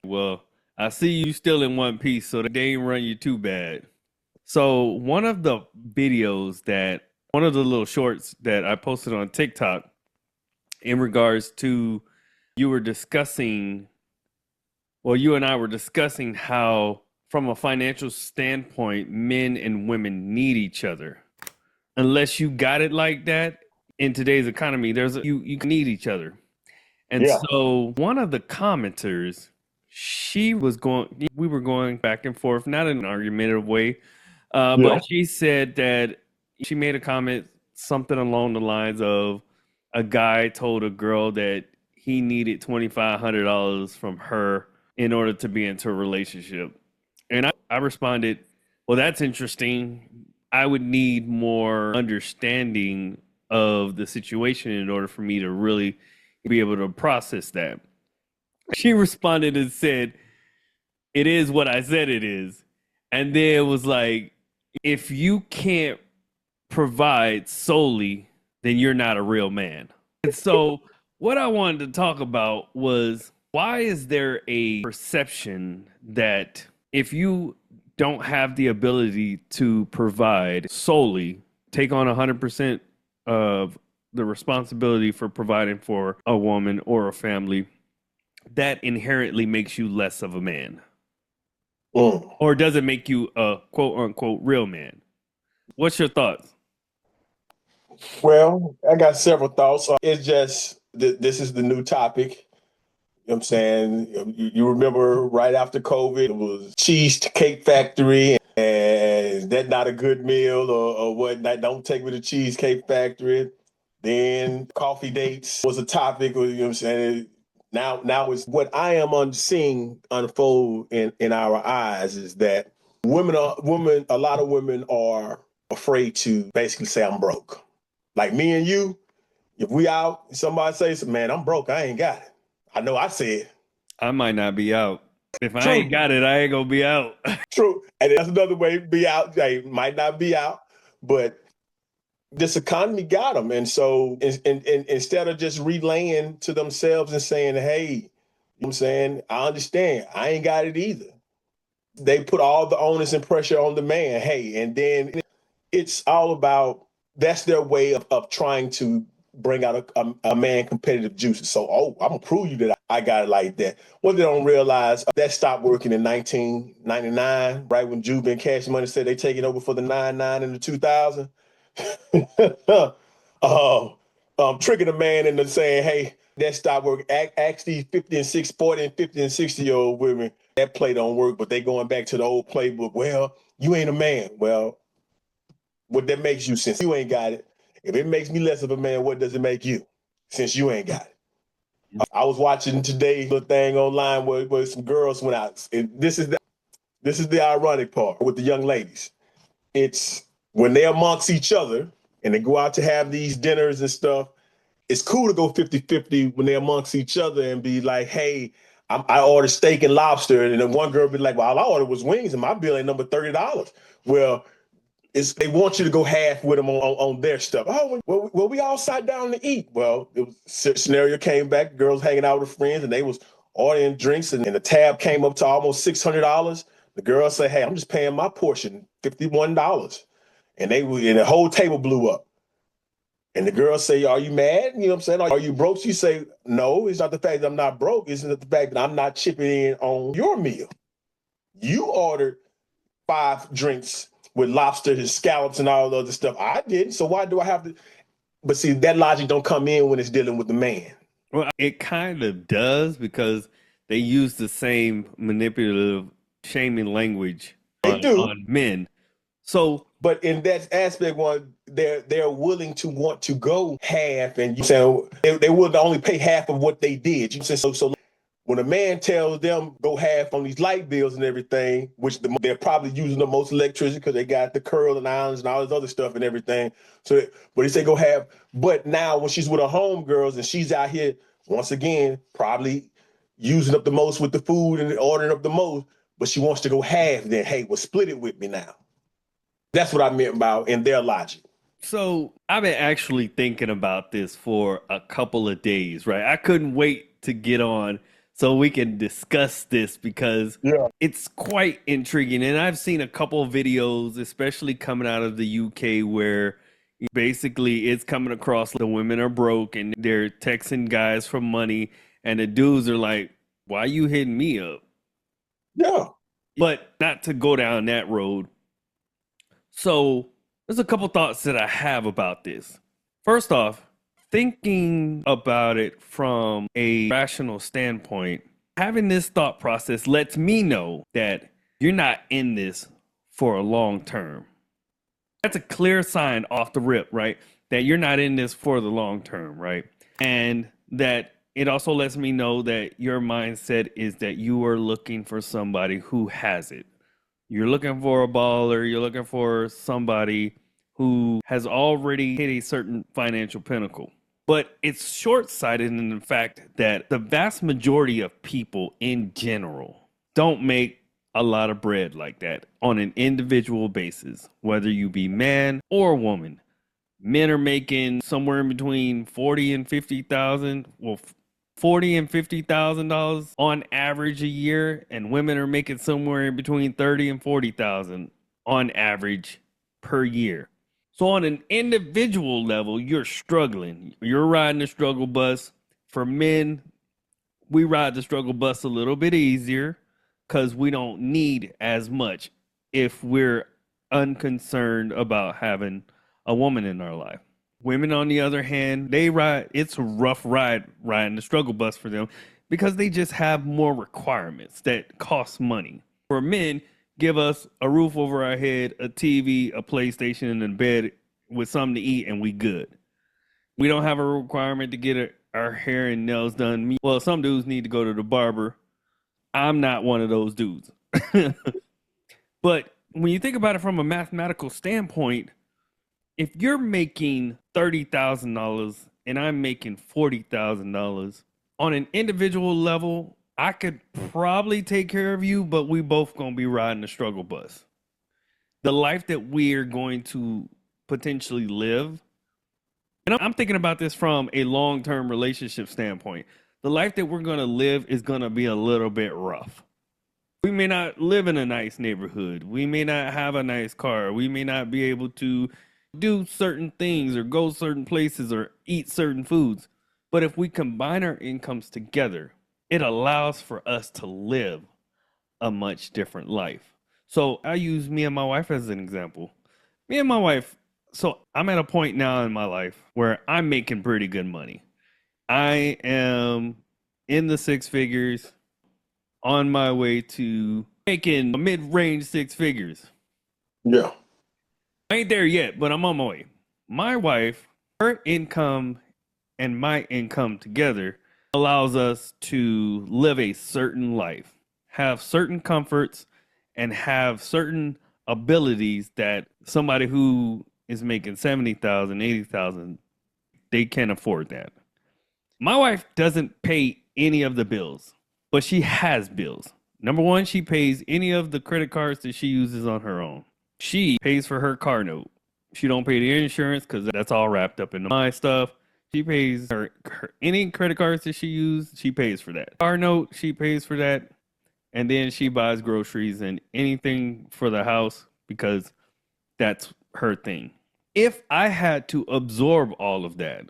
Well, I see you still in one piece, so they ain't run you too bad. So one of the little shorts that I posted on TikTok in regards to you were discussing, well, you and I were discussing how, from a financial standpoint, men and women need each other. Unless you got it like that in today's economy, you need each other. And Yeah. so one of the commenters, we were going back and forth, not in an argumentative way, Yeah. but she said that she made a comment, something along the lines of a guy told a girl that he needed $2,500 from her in order to be into a relationship. And I responded, well, that's interesting. I would need more understanding of the situation in order for me to really be able to process that. She responded and said, it is what I said it is. And then it was like, if you can't provide solely, then you're not a real man. And so, what I wanted to talk about was, why is there a perception that if you don't have the ability to provide solely, take on 100% of the responsibility for providing for a woman or a family, that inherently makes you less of a man? Mm. Or does it make you a quote unquote real man? What's your thoughts? Well, I got several thoughts. It's just this is the new topic. You know what I'm saying? You remember right after COVID, it was Cheesecake Factory, and that not a good meal or whatnot. Don't take me to Cheesecake Factory. Then coffee dates was a topic. You know what I'm saying? Now it's what I am seeing unfold in our eyes is that women. A lot of women are afraid to basically say I'm broke. Like me and you, if we out, somebody says, "Man, I'm broke. I ain't got it." I know I said I might not be out. If I ain't true, got it, I ain't gonna be out. true, and that's another way to be out. They might not be out, but this economy got them, and so instead of just relaying to themselves and saying, "Hey," you know what I'm saying, I understand. I ain't got it either. They put all the onus and pressure on the man. Hey, and then it's all about that's their way of trying to bring out a man competitive juices. So, I'm gonna prove you that I got it like that. What they don't realize that stopped working in 1999, right when Juve and Cash Money said they taking over for the 99 and the 2000. Tricking a man into saying, "Hey, that stopped working." Ask these 50 and 6, 40 and 50 and 60-year-old women that play don't work, but they going back to the old playbook. Well, you ain't a man. Well, what that makes you since you ain't got it. If it makes me less of a man, what does it make you since you ain't got it? I was watching today a thing online where some girls went out. And this is the ironic part with the young ladies. It's when they're amongst each other and they go out to have these dinners and stuff. It's cool to go 50-50 when they're amongst each other and be like, "Hey, I ordered steak and lobster." And then one girl be like, "Well, all I ordered was wings and my bill ain't number $30." Well, they want you to go half with them on their stuff. Oh, well, we all sat down to eat. Well, it was scenario came back, girls hanging out with friends, and they was ordering drinks, and the tab came up to almost $600. The girl said, "Hey, I'm just paying my portion, $51." And and the whole table blew up. And the girl say, "Are you mad? You know what I'm saying? Are you broke?" She say, "No, it's not the fact that I'm not broke. It's the fact that I'm not chipping in on your meal. You ordered 5 drinks with lobster and scallops and all the other stuff. I didn't. So why do I have to?" But see, that logic don't come in when it's dealing with the man. Well, it kind of does because they use the same manipulative, shaming language They do. on men. So, But in that aspect, one they're willing to want to go half, and you say they willing to only pay half of what they did. You say so. When a man tells them go half on these light bills and everything, which they're probably using the most electricity because they got the curl and irons and all this other stuff and everything. So, but he say go half. But now when she's with her homegirls and she's out here once again, probably using up the most with the food and ordering up the most, but she wants to go half. Then hey, well split it with me now. That's what I meant about in their logic. so, I've been actually thinking about this for a couple of days, right? I couldn't wait to get on so we can discuss this because Yeah. it's quite intriguing. And I've seen a couple of videos, especially coming out of the UK, where basically it's coming across the women are broke and they're texting guys for money, and the dudes are like, "Why you hitting me up?" Yeah. But not to go down that road. So there's a couple thoughts that I have about this. First off, thinking about it from a rational standpoint, having this thought process lets me know that you're not in this for a long term. That's a clear sign off the rip, right? That you're not in this for the long term, right? And that it also lets me know that your mindset is that you are looking for somebody who has it. You're looking for a baller, you're looking for somebody who has already hit a certain financial pinnacle. But it's short sighted in the fact that the vast majority of people in general don't make a lot of bread like that on an individual basis, whether you be man or woman. Men are making somewhere in between 40 and 50,000, well, 40 and $50,000 on average a year, and women are making somewhere in between 30 and 40,000 on average per year. So on an individual level, you're struggling. You're riding the struggle bus. For men, we ride the struggle bus a little bit easier because we don't need as much if we're unconcerned about having a woman in our life. Women, on the other hand, it's a rough ride riding the struggle bus for them because they just have more requirements that cost money. For men, give us a roof over our head, a TV, a PlayStation, and a bed with something to eat, and we good. We don't have a requirement to get our hair and nails done. Well, some dudes need to go to the barber. I'm not one of those dudes. But when you think about it from a mathematical standpoint, if you're making $30,000 and I'm making $40,000 on an individual level, I could probably take care of you, but we both gonna be riding the struggle bus. The life that we're going to potentially live, and I'm thinking about this from a long-term relationship standpoint. The life that we're gonna live is gonna be a little bit rough. We may not live in a nice neighborhood. We may not have a nice car. We may not be able to do certain things or go certain places or eat certain foods. But if we combine our incomes together, it allows for us to live a much different life. So I use me and my wife as an example. Me and my wife, so I'm at a point now in my life where I'm making pretty good money. I am in the six figures, on my way to making a mid-range six figures. Yeah. I ain't there yet, but I'm on my way. My wife, her income and my income together allows us to live a certain life, have certain comforts, and have certain abilities that somebody who is making 70,000, 80,000, they can't afford that. My wife doesn't pay any of the bills, but she has bills. Number one, she pays any of the credit cards that she uses on her own. She pays for her car note. She don't pay the insurance because that's all wrapped up into my stuff. She pays her any credit cards that she uses, she pays for that. Car note, she pays for that. And then she buys groceries and anything for the house because that's her thing. If I had to absorb all of that,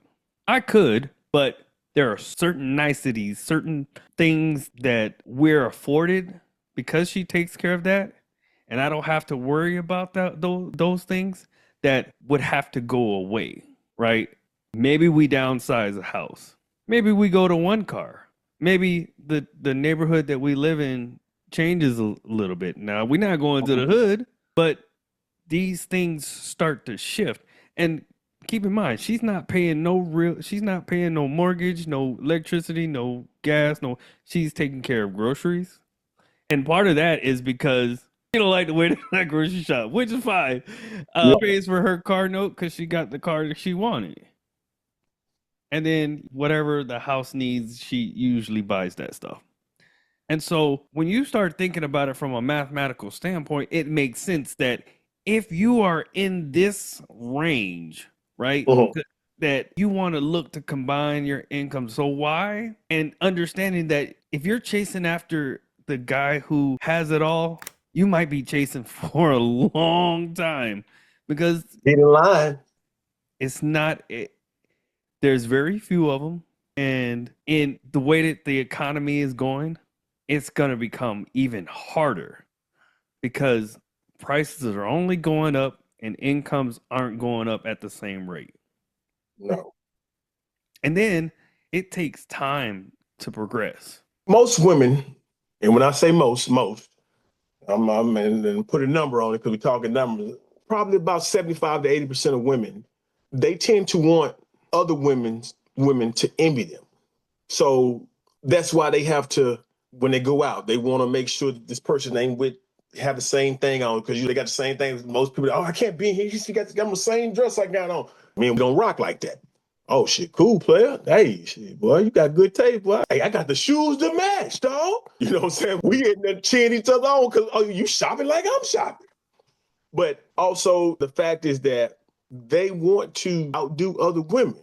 I could, but there are certain niceties, certain things that we're afforded because she takes care of that, and I don't have to worry about those things that would have to go away, right? Maybe we downsize a house. Maybe we go to one car. Maybe the neighborhood that we live in changes a little bit. Now, we're not going to the hood, but these things start to shift. And keep in mind, she's not paying no mortgage, no electricity, no gas, she's taking care of groceries. And part of that is because she don't like the way that grocery shop, which is fine. Yeah. Pays for her car note because she got the car that she wanted. And then whatever the house needs, she usually buys that stuff. And so when you start thinking about it from a mathematical standpoint, it makes sense that if you are in this range, right, that you want to look to combine your income. So why? And understanding that if you're chasing after the guy who has it all, you might be chasing for a long time because Get in line. it's not it, there's very few of them, and in the way that the economy is going, it's going to become even harder because prices are only going up and incomes aren't going up at the same rate. No. And then it takes time to progress. Most women, and when I say most, and put a number on it because we're talking numbers, probably about 75 to 80% of women, they tend to want other women to envy them. So that's why they have to, when they go out, they want to make sure that this person ain't with have the same thing on because they got the same thing. Most people, oh, I can't be here. You got the same dress I got on. I mean, we don't rock like that. Oh shit, cool player. Hey, shit, boy, you got good taste, boy. Hey, I got the shoes to match, dog. You know what I'm saying? We in there cheering each other on because you shopping like I'm shopping. But also the fact is that they want to outdo other women.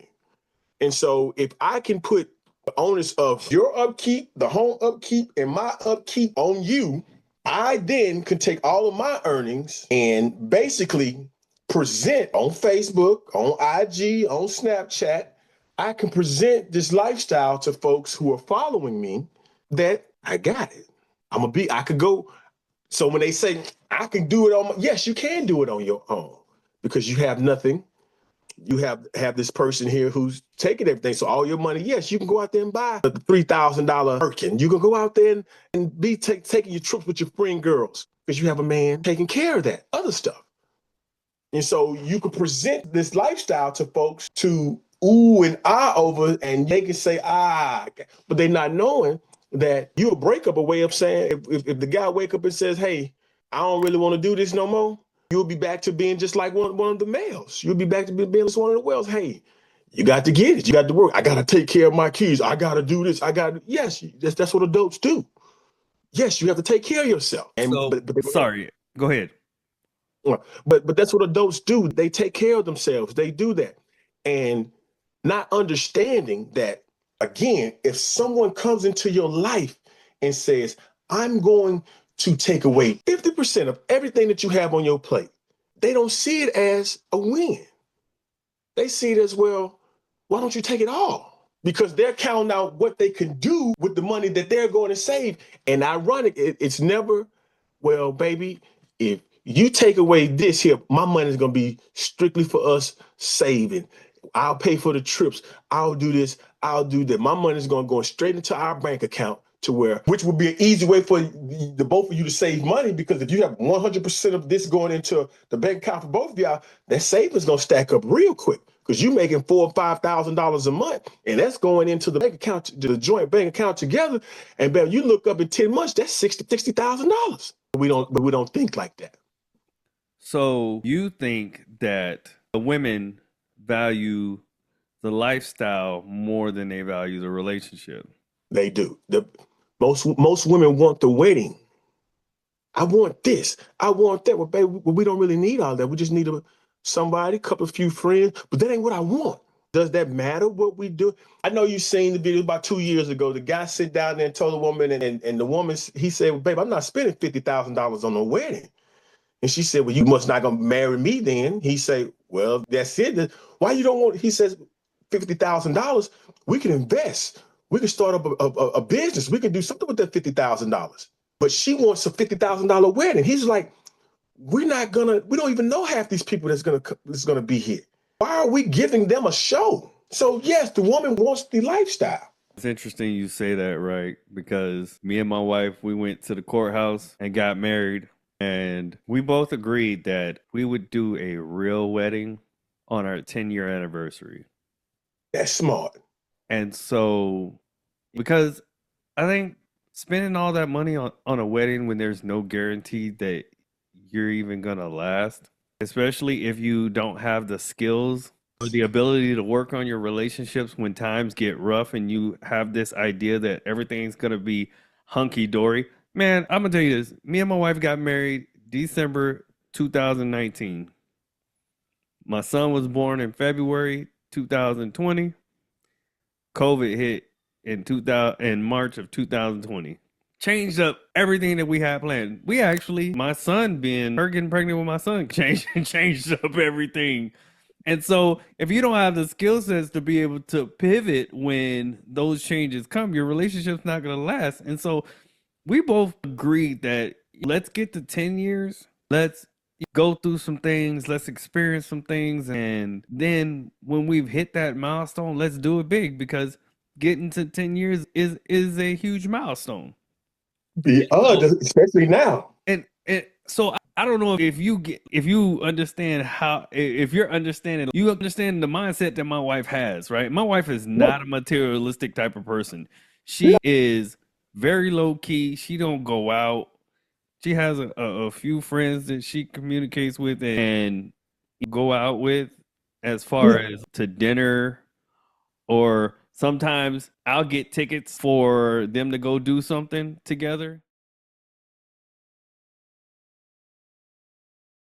And so if I can put the onus of your upkeep, the home upkeep, and my upkeep on you, I then can take all of my earnings and basically present on Facebook, on IG, on Snapchat. I can present this lifestyle to folks who are following me that I got it. I could go. So when they say I can do it on yes, you can do it on your own because you have nothing. You have this person here who's taking everything. So all your money, yes, you can go out there and buy the $3,000 Birkin. You can go out there and be taking your trips with your friend girls because you have a man taking care of that other stuff. And so you can present this lifestyle to folks to ooh and ah over, and they can say but they're not knowing that you'll break up a way of saying if the guy wake up and says, hey, I don't really want to do this no more, you'll be back to being just like one of the males. You'll be back to being just one of the whales. Hey, you got to get it. You got to work. I got to take care of my kids. I got to do this. Yes, that's what adults do. Yes, you have to take care of yourself. Sorry, go ahead. But that's what adults do. They take care of themselves. They do that. And not understanding that, again, if someone comes into your life and says, I'm going to take away 50% of everything that you have on your plate, they don't see it as a win. They see it as, well, why don't you take it all? Because they're counting out what they can do with the money that they're going to save. And ironic, it's never, well, baby, if you take away this here, my money is going to be strictly for us saving. I'll pay for the trips. I'll do this. I'll do that. My money is going to go straight into our bank account to where, which would be an easy way for the both of you to save money, because if you have 100% of this going into the bank account for both of y'all, that savings is going to stack up real quick, because you're making $4,000 or $5,000 a month, and that's going into the bank account, to the joint bank account together. And Ben, you look up in 10 months, that's $60,000. We don't think like that. So you think that the women value the lifestyle more than they value the relationship? They do. Most women want the wedding. I want this. I want that. Well, baby, we don't really need all that. We just need somebody, a few friends. But that ain't what I want. Does that matter what we do? I know you've seen the video about 2 years ago. The guy sit down there and told the woman, and the woman, he said, well, babe, I'm not spending $50,000 on a wedding. And she said, well, you must not gonna marry me then. He said, well, that's it. Why you don't want, he says, $50,000, we can invest. We can start up a business. We can do something with that $50,000. But she wants a $50,000 wedding. He's like, we don't even know half these people that's gonna be here. Why are we giving them a show? So yes, the woman wants the lifestyle. It's interesting you say that, right? Because me and my wife, we went to the courthouse and got married, and we both agreed that we would do a real wedding on our 10-year anniversary. That's smart. And so, because I think spending all that money on a wedding when there's no guarantee that you're even gonna last, especially if you don't have the skills or the ability to work on your relationships when times get rough and you have this idea that everything's gonna be hunky dory. Man, I'm gonna tell you this. Me and my wife got married December 2019. My son was born in February 2020. COVID hit in March of 2020. Changed up everything that we had planned. We actually, my son being her getting pregnant with my son changed up everything. And so if you don't have the skill sets to be able to pivot when those changes come, your relationship's not gonna last. And so we both agreed that let's get to 10 years. Let's go through some things. Let's experience some things. And then when we've hit that milestone, let's do it big, because getting to 10 years is a huge milestone. Especially now. And so I don't know if you understand if you're understanding, you understand the mindset that my wife has, right? My wife is not a materialistic type of person. She is very low key. She don't go out. She has a few friends that she communicates with and go out with, as far as to dinner, or sometimes I'll get tickets for them to go do something together.